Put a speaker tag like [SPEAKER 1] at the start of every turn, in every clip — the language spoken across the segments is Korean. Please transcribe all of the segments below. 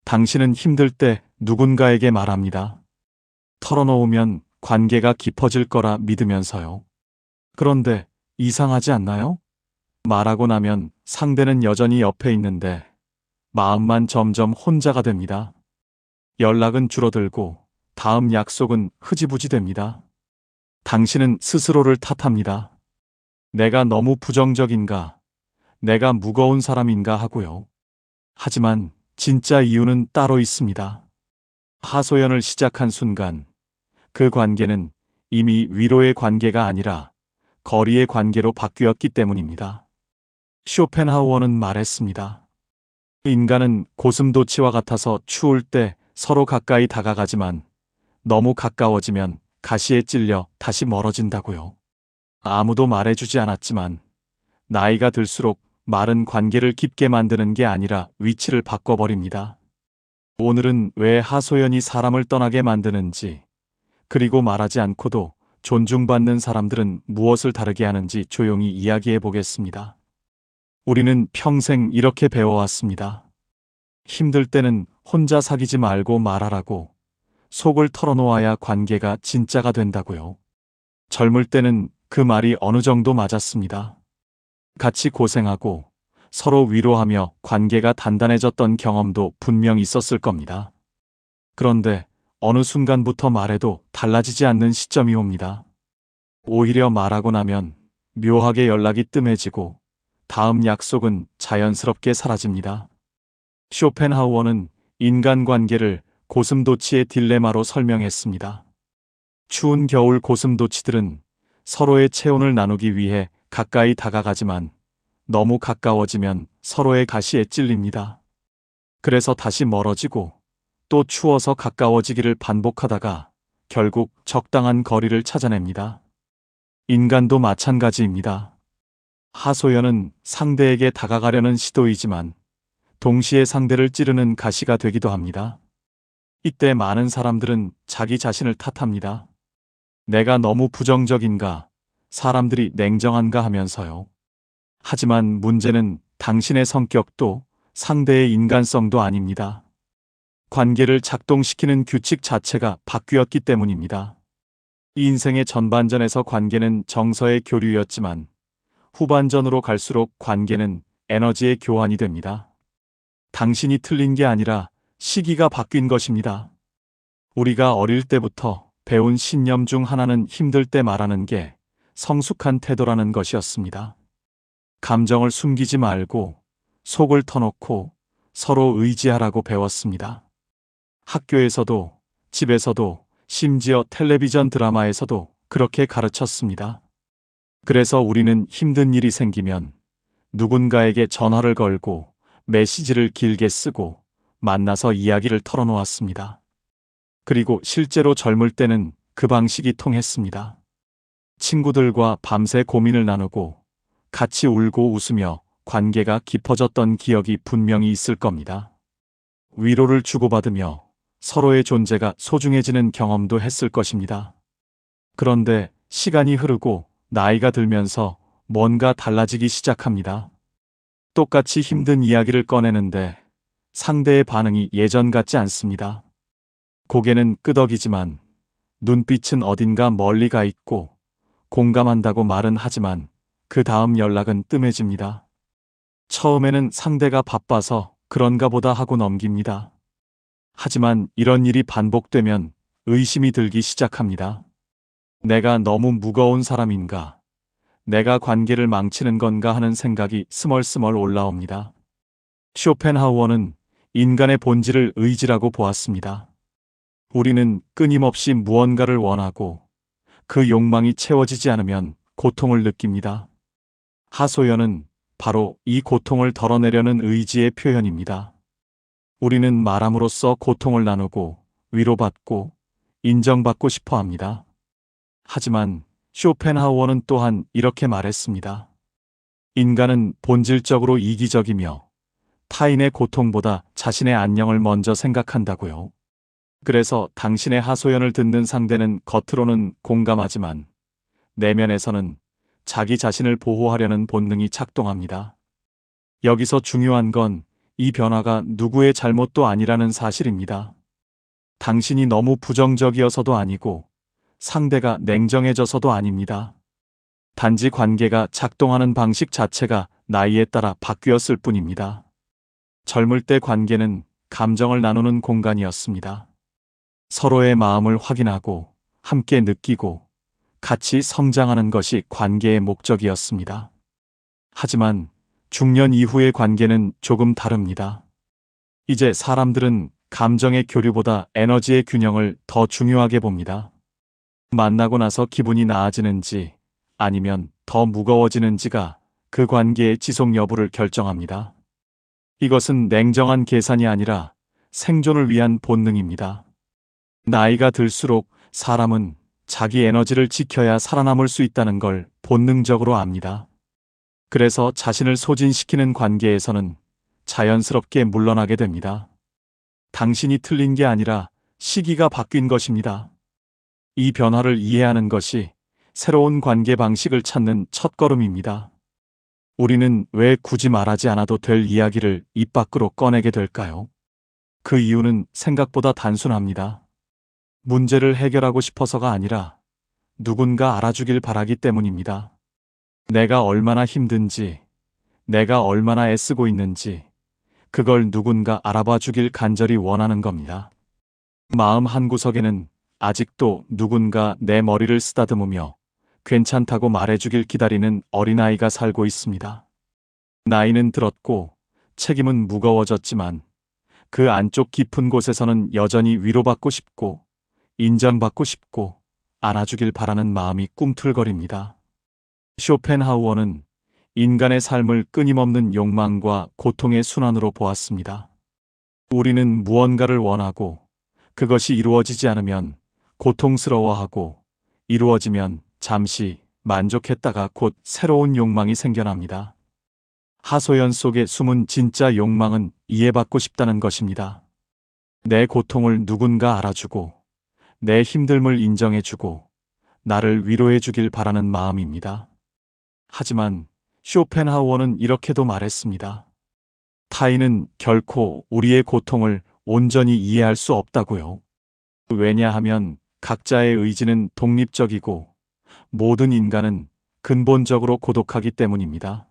[SPEAKER 1] 당신은 힘들 때 누군가에게 말합니다. 털어놓으면 관계가 깊어질 거라 믿으면서요. 그런데 이상하지 않나요? 말하고 나면 상대는 여전히 옆에 있는데 마음만 점점 혼자가 됩니다. 연락은 줄어들고 다음 약속은 흐지부지 됩니다. 당신은 스스로를 탓합니다. 내가 너무 부정적인가? 내가 무거운 사람인가 하고요. 하지만 진짜 이유는 따로 있습니다. 하소연을 시작한 순간 그 관계는 이미 위로의 관계가 아니라 거리의 관계로 바뀌었기 때문입니다. 쇼펜하우어는 말했습니다. 인간은 고슴도치와 같아서 추울 때 서로 가까이 다가가지만 너무 가까워지면 가시에 찔려 다시 멀어진다고요. 아무도 말해주지 않았지만 나이가 들수록 말은 관계를 깊게 만드는 게 아니라 위치를 바꿔버립니다. 오늘은 왜 하소연이 사람을 떠나게 만드는지, 그리고 말하지 않고도 존중받는 사람들은 무엇을 다르게 하는지 조용히 이야기해 보겠습니다. 우리는 평생 이렇게 배워왔습니다. 힘들 때는 혼자 사귀지 말고 말하라고, 속을 털어놓아야 관계가 진짜가 된다고요. 젊을 때는 그 말이 어느 정도 맞았습니다. 같이 고생하고 서로 위로하며 관계가 단단해졌던 경험도 분명 있었을 겁니다. 그런데 어느 순간부터 말해도 달라지지 않는 시점이 옵니다. 오히려 말하고 나면 묘하게 연락이 뜸해지고 다음 약속은 자연스럽게 사라집니다. 쇼펜하우어는 인간관계를 고슴도치의 딜레마로 설명했습니다. 추운 겨울 고슴도치들은 서로의 체온을 나누기 위해 가까이 다가가지만 너무 가까워지면 서로의 가시에 찔립니다. 그래서 다시 멀어지고 또 추워서 가까워지기를 반복하다가 결국 적당한 거리를 찾아냅니다. 인간도 마찬가지입니다. 하소연은 상대에게 다가가려는 시도이지만 동시에 상대를 찌르는 가시가 되기도 합니다. 이때 많은 사람들은 자기 자신을 탓합니다. 내가 너무 부정적인가, 사람들이 냉정한가 하면서요. 하지만 문제는 당신의 성격도 상대의 인간성도 아닙니다. 관계를 작동시키는 규칙 자체가 바뀌었기 때문입니다. 인생의 전반전에서 관계는 정서의 교류였지만 후반전으로 갈수록 관계는 에너지의 교환이 됩니다. 당신이 틀린 게 아니라 시기가 바뀐 것입니다. 우리가 어릴 때부터 배운 신념 중 하나는 힘들 때 말하는 게 성숙한 태도라는 것이었습니다. 감정을 숨기지 말고 속을 터놓고 서로 의지하라고 배웠습니다. 학교에서도, 집에서도, 심지어 텔레비전 드라마에서도 그렇게 가르쳤습니다. 그래서 우리는 힘든 일이 생기면 누군가에게 전화를 걸고 메시지를 길게 쓰고 만나서 이야기를 털어놓았습니다. 그리고 실제로 젊을 때는 그 방식이 통했습니다. 친구들과 밤새 고민을 나누고 같이 울고 웃으며 관계가 깊어졌던 기억이 분명히 있을 겁니다. 위로를 주고받으며 서로의 존재가 소중해지는 경험도 했을 것입니다. 그런데 시간이 흐르고 나이가 들면서 뭔가 달라지기 시작합니다. 똑같이 힘든 이야기를 꺼내는데 상대의 반응이 예전 같지 않습니다. 고개는 끄덕이지만 눈빛은 어딘가 멀리 가 있고 공감한다고 말은 하지만 그 다음 연락은 뜸해집니다. 처음에는 상대가 바빠서 그런가 보다 하고 넘깁니다. 하지만 이런 일이 반복되면 의심이 들기 시작합니다. 내가 너무 무거운 사람인가? 내가 관계를 망치는 건가 하는 생각이 스멀스멀 올라옵니다. 쇼펜하우어는 인간의 본질을 의지라고 보았습니다. 우리는 끊임없이 무언가를 원하고 그 욕망이 채워지지 않으면 고통을 느낍니다. 하소연은 바로 이 고통을 덜어내려는 의지의 표현입니다. 우리는 말함으로써 고통을 나누고 위로받고 인정받고 싶어 합니다. 하지만 쇼펜하우어는 또한 이렇게 말했습니다. 인간은 본질적으로 이기적이며 타인의 고통보다 자신의 안녕을 먼저 생각한다고요. 그래서 당신의 하소연을 듣는 상대는 겉으로는 공감하지만 내면에서는 자기 자신을 보호하려는 본능이 작동합니다. 여기서 중요한 건 이 변화가 누구의 잘못도 아니라는 사실입니다. 당신이 너무 부정적이어서도 아니고 상대가 냉정해져서도 아닙니다. 단지 관계가 작동하는 방식 자체가 나이에 따라 바뀌었을 뿐입니다. 젊을 때 관계는 감정을 나누는 공간이었습니다. 서로의 마음을 확인하고 함께 느끼고 같이 성장하는 것이 관계의 목적이었습니다. 하지만 중년 이후의 관계는 조금 다릅니다. 이제 사람들은 감정의 교류보다 에너지의 균형을 더 중요하게 봅니다. 만나고 나서 기분이 나아지는지 아니면 더 무거워지는지가 그 관계의 지속 여부를 결정합니다. 이것은 냉정한 계산이 아니라 생존을 위한 본능입니다. 나이가 들수록 사람은 자기 에너지를 지켜야 살아남을 수 있다는 걸 본능적으로 압니다. 그래서 자신을 소진시키는 관계에서는 자연스럽게 물러나게 됩니다. 당신이 틀린 게 아니라 시기가 바뀐 것입니다. 이 변화를 이해하는 것이 새로운 관계 방식을 찾는 첫걸음입니다. 우리는 왜 굳이 말하지 않아도 될 이야기를 입 밖으로 꺼내게 될까요? 그 이유는 생각보다 단순합니다. 문제를 해결하고 싶어서가 아니라 누군가 알아주길 바라기 때문입니다. 내가 얼마나 힘든지, 내가 얼마나 애쓰고 있는지, 그걸 누군가 알아봐 주길 간절히 원하는 겁니다. 마음 한구석에는 아직도 누군가 내 머리를 쓰다듬으며 괜찮다고 말해주길 기다리는 어린아이가 살고 있습니다. 나이는 들었고 책임은 무거워졌지만 그 안쪽 깊은 곳에서는 여전히 위로받고 싶고 인정받고 싶고 안아주길 바라는 마음이 꿈틀거립니다. 쇼펜하우어는 인간의 삶을 끊임없는 욕망과 고통의 순환으로 보았습니다. 우리는 무언가를 원하고 그것이 이루어지지 않으면 고통스러워하고 이루어지면 잠시 만족했다가 곧 새로운 욕망이 생겨납니다. 하소연 속에 숨은 진짜 욕망은 이해받고 싶다는 것입니다. 내 고통을 누군가 알아주고 내 힘듦을 인정해주고 나를 위로해주길 바라는 마음입니다. 하지만 쇼펜하우어는 이렇게도 말했습니다. 타인은 결코 우리의 고통을 온전히 이해할 수 없다고요. 왜냐하면 각자의 의지는 독립적이고 모든 인간은 근본적으로 고독하기 때문입니다.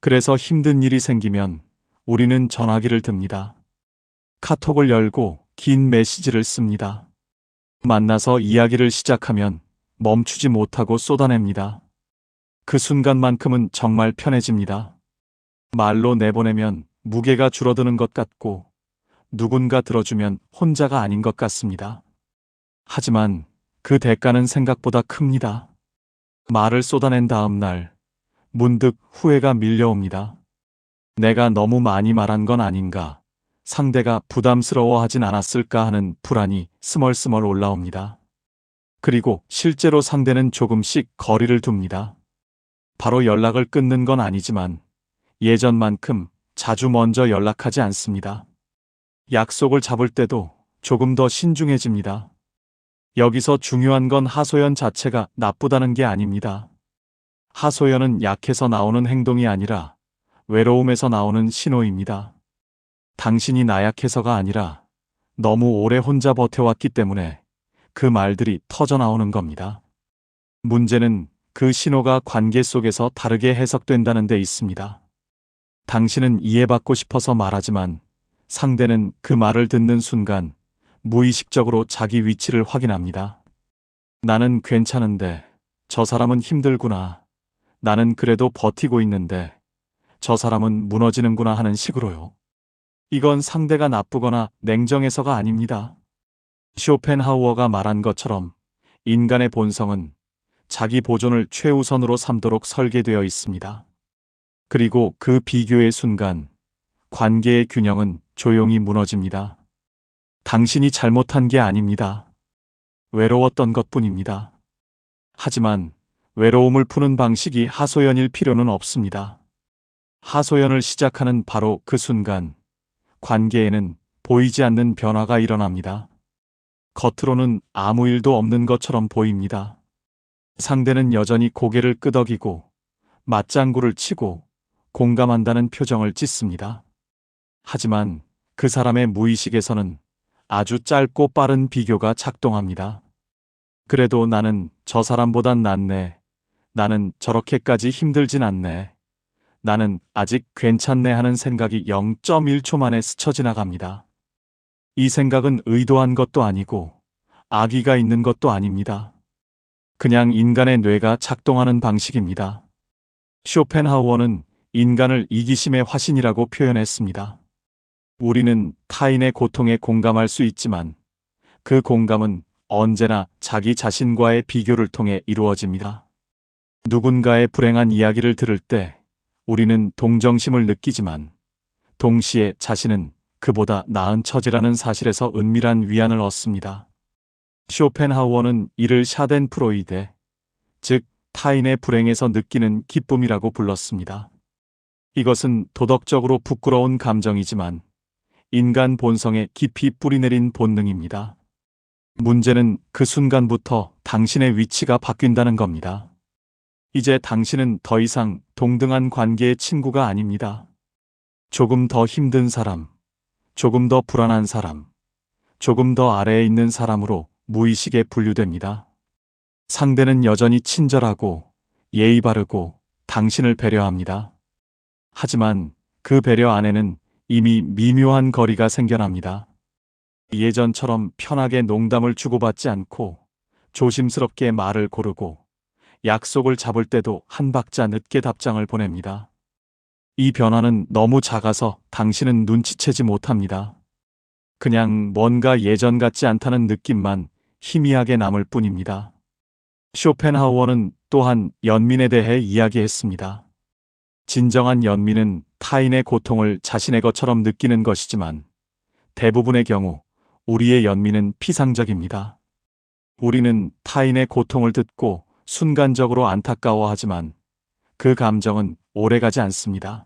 [SPEAKER 1] 그래서 힘든 일이 생기면 우리는 전화기를 듭니다. 카톡을 열고 긴 메시지를 씁니다. 만나서 이야기를 시작하면 멈추지 못하고 쏟아냅니다. 그 순간만큼은 정말 편해집니다. 말로 내보내면 무게가 줄어드는 것 같고 누군가 들어주면 혼자가 아닌 것 같습니다. 하지만 그 대가는 생각보다 큽니다. 말을 쏟아낸 다음 날 문득 후회가 밀려옵니다. 내가 너무 많이 말한 건 아닌가, 상대가 부담스러워하진 않았을까 하는 불안이 스멀스멀 올라옵니다. 그리고 실제로 상대는 조금씩 거리를 둡니다. 바로 연락을 끊는 건 아니지만 예전만큼 자주 먼저 연락하지 않습니다. 약속을 잡을 때도 조금 더 신중해집니다. 여기서 중요한 건 하소연 자체가 나쁘다는 게 아닙니다. 하소연은 약해서 나오는 행동이 아니라 외로움에서 나오는 신호입니다. 당신이 나약해서가 아니라 너무 오래 혼자 버텨왔기 때문에 그 말들이 터져나오는 겁니다. 문제는 그 신호가 관계 속에서 다르게 해석된다는 데 있습니다. 당신은 이해받고 싶어서 말하지만 상대는 그 말을 듣는 순간 무의식적으로 자기 위치를 확인합니다. 나는 괜찮은데 저 사람은 힘들구나. 나는 그래도 버티고 있는데 저 사람은 무너지는구나 하는 식으로요. 이건 상대가 나쁘거나 냉정해서가 아닙니다. 쇼펜하우어가 말한 것처럼 인간의 본성은 자기 보존을 최우선으로 삼도록 설계되어 있습니다. 그리고 그 비교의 순간 관계의 균형은 조용히 무너집니다. 당신이 잘못한 게 아닙니다. 외로웠던 것뿐입니다. 하지만 외로움을 푸는 방식이 하소연일 필요는 없습니다. 하소연을 시작하는 바로 그 순간 관계에는 보이지 않는 변화가 일어납니다. 겉으로는 아무 일도 없는 것처럼 보입니다. 상대는 여전히 고개를 끄덕이고 맞장구를 치고 공감한다는 표정을 짓습니다. 하지만 그 사람의 무의식에서는 아주 짧고 빠른 비교가 작동합니다. 그래도 나는 저 사람보단 낫네. 나는 저렇게까지 힘들진 않네. 나는 아직 괜찮네 하는 생각이 0.1초 만에 스쳐 지나갑니다. 이 생각은 의도한 것도 아니고 악의가 있는 것도 아닙니다. 그냥 인간의 뇌가 작동하는 방식입니다. 쇼펜하우어는 인간을 이기심의 화신이라고 표현했습니다. 우리는 타인의 고통에 공감할 수 있지만 그 공감은 언제나 자기 자신과의 비교를 통해 이루어집니다. 누군가의 불행한 이야기를 들을 때 우리는 동정심을 느끼지만 동시에 자신은 그보다 나은 처지라는 사실에서 은밀한 위안을 얻습니다. 쇼펜하우어는 이를 샤덴프로이데, 즉 타인의 불행에서 느끼는 기쁨이라고 불렀습니다. 이것은 도덕적으로 부끄러운 감정이지만 인간 본성에 깊이 뿌리내린 본능입니다. 문제는 그 순간부터 당신의 위치가 바뀐다는 겁니다. 이제 당신은 더 이상 동등한 관계의 친구가 아닙니다. 조금 더 힘든 사람, 조금 더 불안한 사람, 조금 더 아래에 있는 사람으로 무의식에 분류됩니다. 상대는 여전히 친절하고 예의 바르고 당신을 배려합니다. 하지만 그 배려 안에는 이미 미묘한 거리가 생겨납니다. 예전처럼 편하게 농담을 주고받지 않고 조심스럽게 말을 고르고 약속을 잡을 때도 한 박자 늦게 답장을 보냅니다. 이 변화는 너무 작아서 당신은 눈치채지 못합니다. 그냥 뭔가 예전 같지 않다는 느낌만 희미하게 남을 뿐입니다. 쇼펜하우어는 또한 연민에 대해 이야기했습니다. 진정한 연민은 타인의 고통을 자신의 것처럼 느끼는 것이지만 대부분의 경우 우리의 연민은 피상적입니다. 우리는 타인의 고통을 듣고 순간적으로 안타까워하지만 그 감정은 오래가지 않습니다.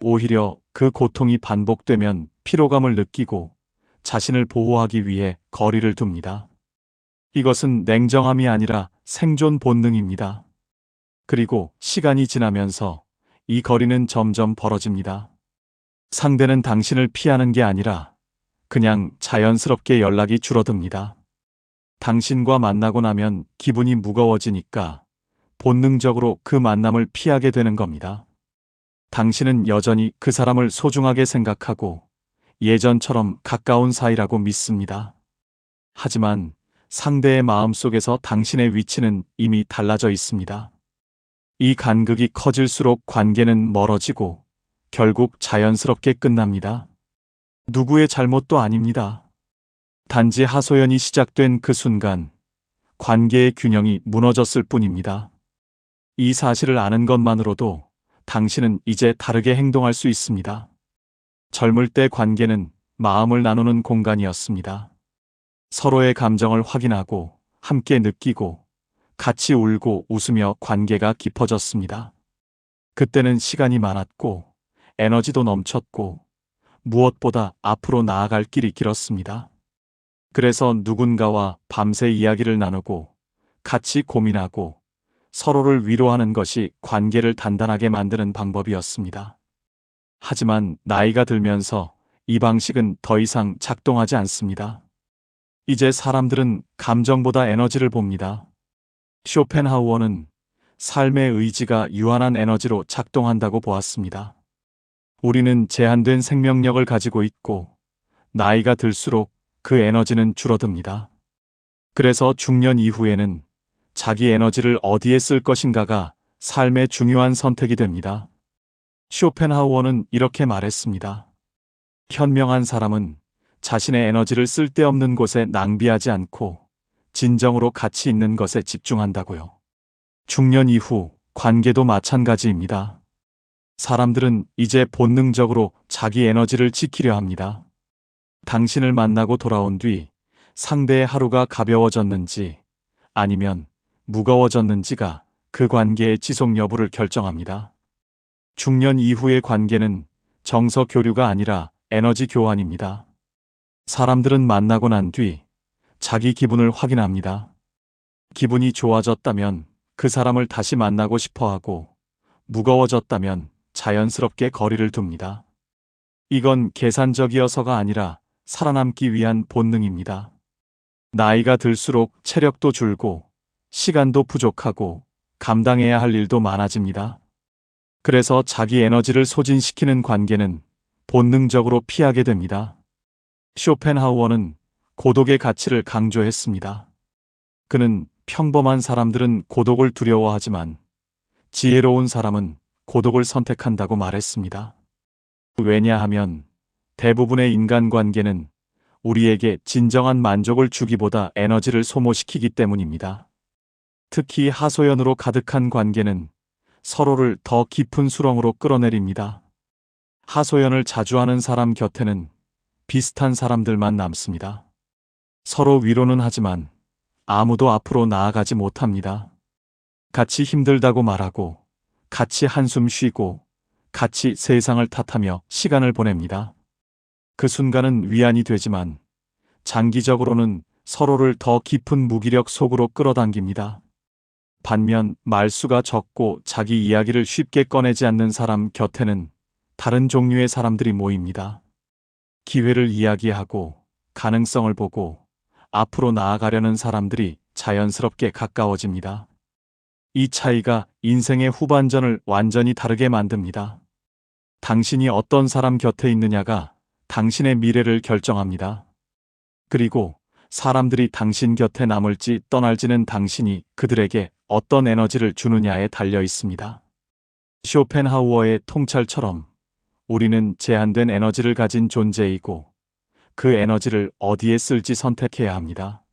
[SPEAKER 1] 오히려 그 고통이 반복되면 피로감을 느끼고 자신을 보호하기 위해 거리를 둡니다. 이것은 냉정함이 아니라 생존 본능입니다. 그리고 시간이 지나면서 이 거리는 점점 벌어집니다. 상대는 당신을 피하는 게 아니라 그냥 자연스럽게 연락이 줄어듭니다. 당신과 만나고 나면 기분이 무거워지니까 본능적으로 그 만남을 피하게 되는 겁니다. 당신은 여전히 그 사람을 소중하게 생각하고 예전처럼 가까운 사이라고 믿습니다. 하지만 상대의 마음속에서 당신의 위치는 이미 달라져 있습니다. 이 간극이 커질수록 관계는 멀어지고 결국 자연스럽게 끝납니다. 누구의 잘못도 아닙니다. 단지 하소연이 시작된 그 순간 관계의 균형이 무너졌을 뿐입니다. 이 사실을 아는 것만으로도 당신은 이제 다르게 행동할 수 있습니다. 젊을 때 관계는 마음을 나누는 공간이었습니다. 서로의 감정을 확인하고 함께 느끼고 같이 울고 웃으며 관계가 깊어졌습니다. 그때는 시간이 많았고 에너지도 넘쳤고 무엇보다 앞으로 나아갈 길이 길었습니다. 그래서 누군가와 밤새 이야기를 나누고 같이 고민하고 서로를 위로하는 것이 관계를 단단하게 만드는 방법이었습니다. 하지만 나이가 들면서 이 방식은 더 이상 작동하지 않습니다. 이제 사람들은 감정보다 에너지를 봅니다. 쇼펜하우어는 삶의 의지가 유한한 에너지로 작동한다고 보았습니다. 우리는 제한된 생명력을 가지고 있고 나이가 들수록 그 에너지는 줄어듭니다. 그래서 중년 이후에는 자기 에너지를 어디에 쓸 것인가가 삶의 중요한 선택이 됩니다. 쇼펜하우어는 이렇게 말했습니다. 현명한 사람은 자신의 에너지를 쓸데없는 곳에 낭비하지 않고 진정으로 가치 있는 것에 집중한다고요. 중년 이후 관계도 마찬가지입니다. 사람들은 이제 본능적으로 자기 에너지를 지키려 합니다. 당신을 만나고 돌아온 뒤 상대의 하루가 가벼워졌는지 아니면 무거워졌는지가 그 관계의 지속 여부를 결정합니다. 중년 이후의 관계는 정서 교류가 아니라 에너지 교환입니다. 사람들은 만나고 난 뒤 자기 기분을 확인합니다. 기분이 좋아졌다면 그 사람을 다시 만나고 싶어 하고 무거워졌다면 자연스럽게 거리를 둡니다. 이건 계산적이어서가 아니라 살아남기 위한 본능입니다. 나이가 들수록 체력도 줄고 시간도 부족하고 감당해야 할 일도 많아집니다. 그래서 자기 에너지를 소진시키는 관계는 본능적으로 피하게 됩니다. 쇼펜하우어는 고독의 가치를 강조했습니다. 그는 평범한 사람들은 고독을 두려워하지만 지혜로운 사람은 고독을 선택한다고 말했습니다. 왜냐하면 대부분의 인간관계는 우리에게 진정한 만족을 주기보다 에너지를 소모시키기 때문입니다. 특히 하소연으로 가득한 관계는 서로를 더 깊은 수렁으로 끌어내립니다. 하소연을 자주 하는 사람 곁에는 비슷한 사람들만 남습니다. 서로 위로는 하지만 아무도 앞으로 나아가지 못합니다. 같이 힘들다고 말하고, 같이 한숨 쉬고, 같이 세상을 탓하며 시간을 보냅니다. 그 순간은 위안이 되지만 장기적으로는 서로를 더 깊은 무기력 속으로 끌어당깁니다. 반면 말수가 적고 자기 이야기를 쉽게 꺼내지 않는 사람 곁에는 다른 종류의 사람들이 모입니다. 기회를 이야기하고 가능성을 보고 앞으로 나아가려는 사람들이 자연스럽게 가까워집니다. 이 차이가 인생의 후반전을 완전히 다르게 만듭니다. 당신이 어떤 사람 곁에 있느냐가 당신의 미래를 결정합니다. 그리고 사람들이 당신 곁에 남을지 떠날지는 당신이 그들에게 어떤 에너지를 주느냐에 달려 있습니다. 쇼펜하우어의 통찰처럼 우리는 제한된 에너지를 가진 존재이고 그 에너지를 어디에 쓸지 선택해야 합니다.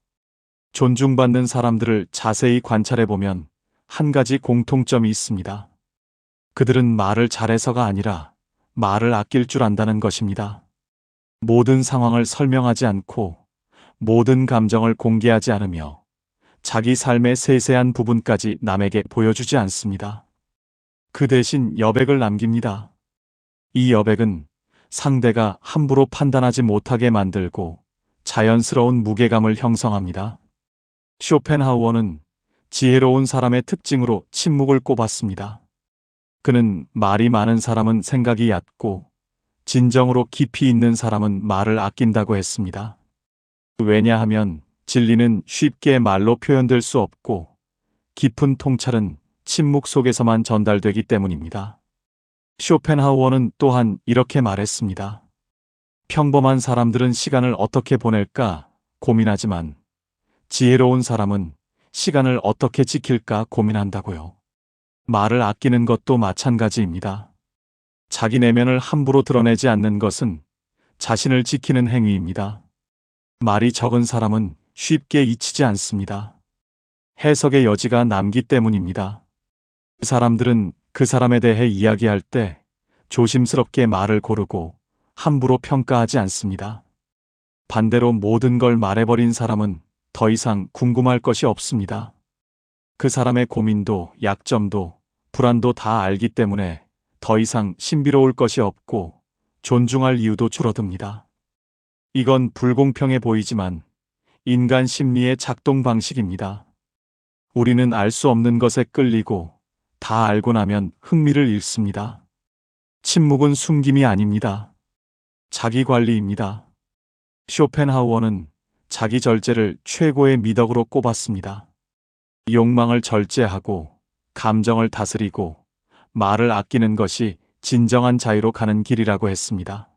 [SPEAKER 1] 존중받는 사람들을 자세히 관찰해보면 한 가지 공통점이 있습니다. 그들은 말을 잘해서가 아니라 말을 아낄 줄 안다는 것입니다. 모든 상황을 설명하지 않고 모든 감정을 공개하지 않으며 자기 삶의 세세한 부분까지 남에게 보여주지 않습니다. 그 대신 여백을 남깁니다. 이 여백은 상대가 함부로 판단하지 못하게 만들고 자연스러운 무게감을 형성합니다. 쇼펜하우어는 지혜로운 사람의 특징으로 침묵을 꼽았습니다. 그는 말이 많은 사람은 생각이 얕고 진정으로 깊이 있는 사람은 말을 아낀다고 했습니다. 왜냐하면 진리는 쉽게 말로 표현될 수 없고 깊은 통찰은 침묵 속에서만 전달되기 때문입니다. 쇼펜하우어는 또한 이렇게 말했습니다. 평범한 사람들은 시간을 어떻게 보낼까 고민하지만 지혜로운 사람은 시간을 어떻게 지킬까 고민한다고요. 말을 아끼는 것도 마찬가지입니다. 자기 내면을 함부로 드러내지 않는 것은 자신을 지키는 행위입니다. 말이 적은 사람은 쉽게 잊히지 않습니다. 해석의 여지가 남기 때문입니다. 그 사람들은 그 사람에 대해 이야기할 때 조심스럽게 말을 고르고 함부로 평가하지 않습니다. 반대로 모든 걸 말해버린 사람은 더 이상 궁금할 것이 없습니다. 그 사람의 고민도 약점도 불안도 다 알기 때문에 더 이상 신비로울 것이 없고 존중할 이유도 줄어듭니다. 이건 불공평해 보이지만 인간 심리의 작동 방식입니다. 우리는 알 수 없는 것에 끌리고 다 알고 나면 흥미를 잃습니다. 침묵은 숨김이 아닙니다. 자기 관리입니다. 쇼펜하우어는 자기 절제를 최고의 미덕으로 꼽았습니다. 욕망을 절제하고 감정을 다스리고 말을 아끼는 것이 진정한 자유로 가는 길이라고 했습니다.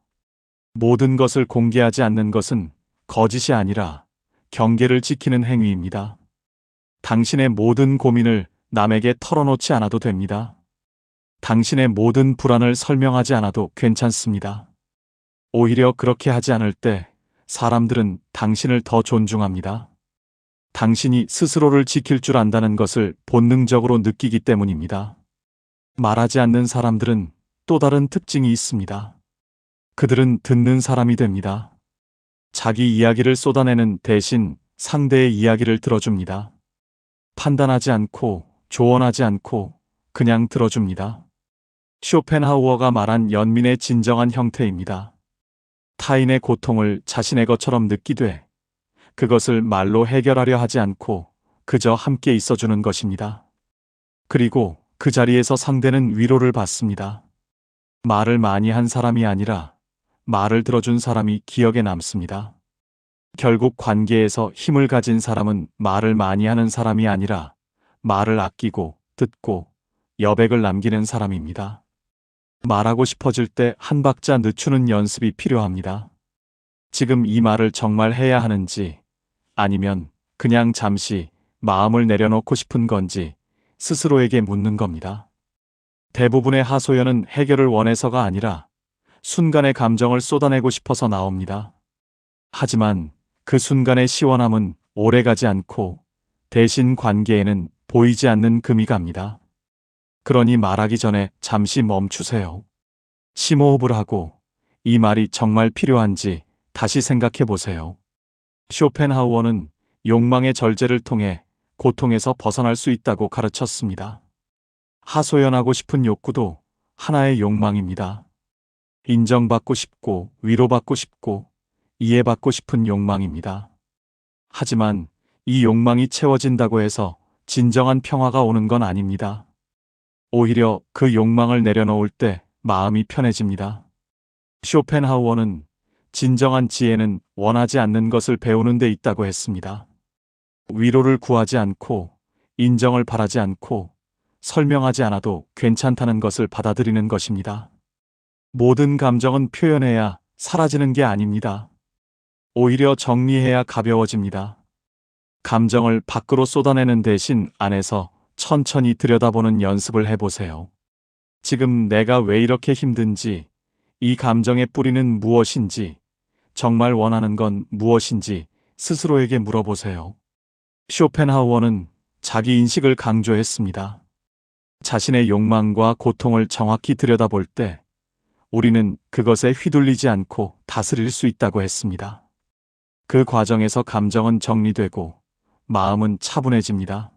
[SPEAKER 1] 모든 것을 공개하지 않는 것은 거짓이 아니라 경계를 지키는 행위입니다. 당신의 모든 고민을 남에게 털어놓지 않아도 됩니다. 당신의 모든 불안을 설명하지 않아도 괜찮습니다. 오히려 그렇게 하지 않을 때 사람들은 당신을 더 존중합니다. 당신이 스스로를 지킬 줄 안다는 것을 본능적으로 느끼기 때문입니다. 말하지 않는 사람들은 또 다른 특징이 있습니다. 그들은 듣는 사람이 됩니다. 자기 이야기를 쏟아내는 대신 상대의 이야기를 들어줍니다. 판단하지 않고 조언하지 않고 그냥 들어줍니다. 쇼펜하우어가 말한 연민의 진정한 형태입니다. 타인의 고통을 자신의 것처럼 느끼되 그것을 말로 해결하려 하지 않고 그저 함께 있어주는 것입니다. 그리고 그 자리에서 상대는 위로를 받습니다. 말을 많이 한 사람이 아니라 말을 들어준 사람이 기억에 남습니다. 결국 관계에서 힘을 가진 사람은 말을 많이 하는 사람이 아니라 말을 아끼고 듣고 여백을 남기는 사람입니다. 말하고 싶어질 때 한 박자 늦추는 연습이 필요합니다. 지금 이 말을 정말 해야 하는지 아니면 그냥 잠시 마음을 내려놓고 싶은 건지 스스로에게 묻는 겁니다. 대부분의 하소연은 해결을 원해서가 아니라 순간의 감정을 쏟아내고 싶어서 나옵니다. 하지만 그 순간의 시원함은 오래가지 않고 대신 관계에는 보이지 않는 금이 갑니다. 그러니 말하기 전에 잠시 멈추세요. 심호흡을 하고 이 말이 정말 필요한지 다시 생각해 보세요. 쇼펜하우어는 욕망의 절제를 통해 고통에서 벗어날 수 있다고 가르쳤습니다. 하소연하고 싶은 욕구도 하나의 욕망입니다. 인정받고 싶고 위로받고 싶고 이해받고 싶은 욕망입니다. 하지만 이 욕망이 채워진다고 해서 진정한 평화가 오는 건 아닙니다. 오히려 그 욕망을 내려놓을 때 마음이 편해집니다. 쇼펜하우어는 진정한 지혜는 원하지 않는 것을 배우는 데 있다고 했습니다. 위로를 구하지 않고 인정을 바라지 않고 설명하지 않아도 괜찮다는 것을 받아들이는 것입니다. 모든 감정은 표현해야 사라지는 게 아닙니다. 오히려 정리해야 가벼워집니다. 감정을 밖으로 쏟아내는 대신 안에서 천천히 들여다보는 연습을 해보세요. 지금 내가 왜 이렇게 힘든지, 이 감정의 뿌리는 무엇인지, 정말 원하는 건 무엇인지 스스로에게 물어보세요. 쇼펜하우어는 자기 인식을 강조했습니다. 자신의 욕망과 고통을 정확히 들여다볼 때 우리는 그것에 휘둘리지 않고 다스릴 수 있다고 했습니다. 그 과정에서 감정은 정리되고 마음은 차분해집니다.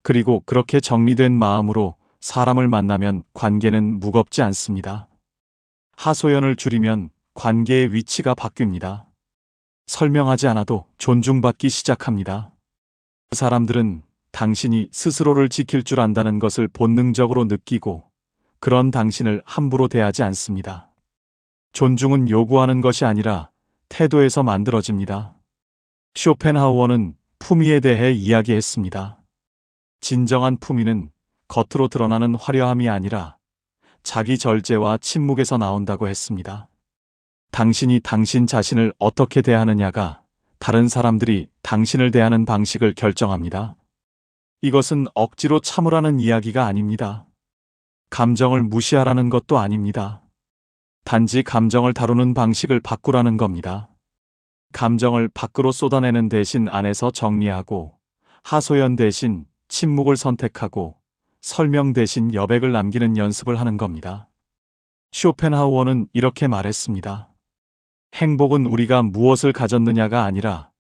[SPEAKER 1] 그리고 그렇게 정리된 마음으로 사람을 만나면 관계는 무겁지 않습니다. 하소연을 줄이면 관계의 위치가 바뀝니다. 설명하지 않아도 존중받기 시작합니다. 그 사람들은 당신이 스스로를 지킬 줄 안다는 것을 본능적으로 느끼고 그런 당신을 함부로 대하지 않습니다. 존중은 요구하는 것이 아니라 태도에서 만들어집니다. 쇼펜하우어는 품위에 대해 이야기했습니다. 진정한 품위는 겉으로 드러나는 화려함이 아니라 자기 절제와 침묵에서 나온다고 했습니다. 당신이 당신 자신을 어떻게 대하느냐가 다른 사람들이 당신을 대하는 방식을 결정합니다. 이것은 억지로 참으라는 이야기가 아닙니다. 감정을 무시하라는 것도 아닙니다. 단지 감정을 다루는 방식을 바꾸라는 겁니다. 감정을 밖으로 쏟아내는 대신 안에서 정리하고 하소연 대신 침묵을 선택하고 설명 대신 여백을 남기는 연습을 하는 겁니다. 쇼펜하우어는 이렇게 말했습니다. 행복은 우리가 무엇을 가졌느냐가 아니라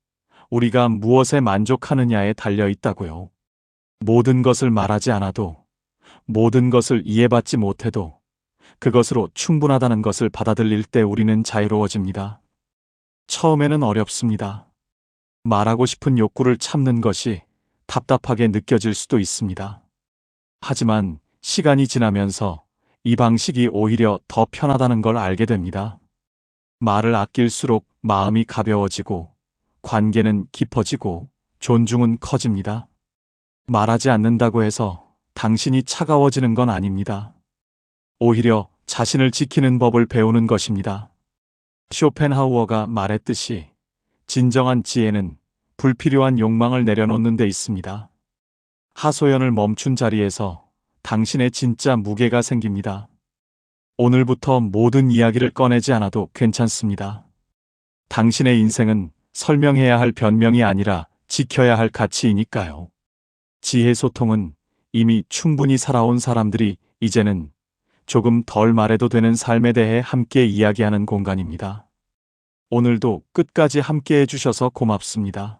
[SPEAKER 1] 우리가 무엇에 만족하느냐에 달려 있다고요. 모든 것을 말하지 않아도, 모든 것을 이해받지 못해도 그것으로 충분하다는 것을 받아들일 때 우리는 자유로워집니다. 처음에는 어렵습니다. 말하고 싶은 욕구를 참는 것이 답답하게 느껴질 수도 있습니다. 하지만 시간이 지나면서 이 방식이 오히려 더 편하다는 걸 알게 됩니다. 말을 아낄수록 마음이 가벼워지고 관계는 깊어지고 존중은 커집니다. 말하지 않는다고 해서 당신이 차가워지는 건 아닙니다. 오히려 자신을 지키는 법을 배우는 것입니다. 쇼펜하우어가 말했듯이 진정한 지혜는 불필요한 욕망을 내려놓는 데 있습니다. 하소연을 멈춘 자리에서 당신의 진짜 무게가 생깁니다. 오늘부터 모든 이야기를 꺼내지 않아도 괜찮습니다. 당신의 인생은 설명해야 할 변명이 아니라 지켜야 할 가치이니까요. 지혜 소통은 이미 충분히 살아온 사람들이 이제는 조금 덜 말해도 되는 삶에 대해 함께 이야기하는 공간입니다. 오늘도 끝까지 함께 해주셔서 고맙습니다.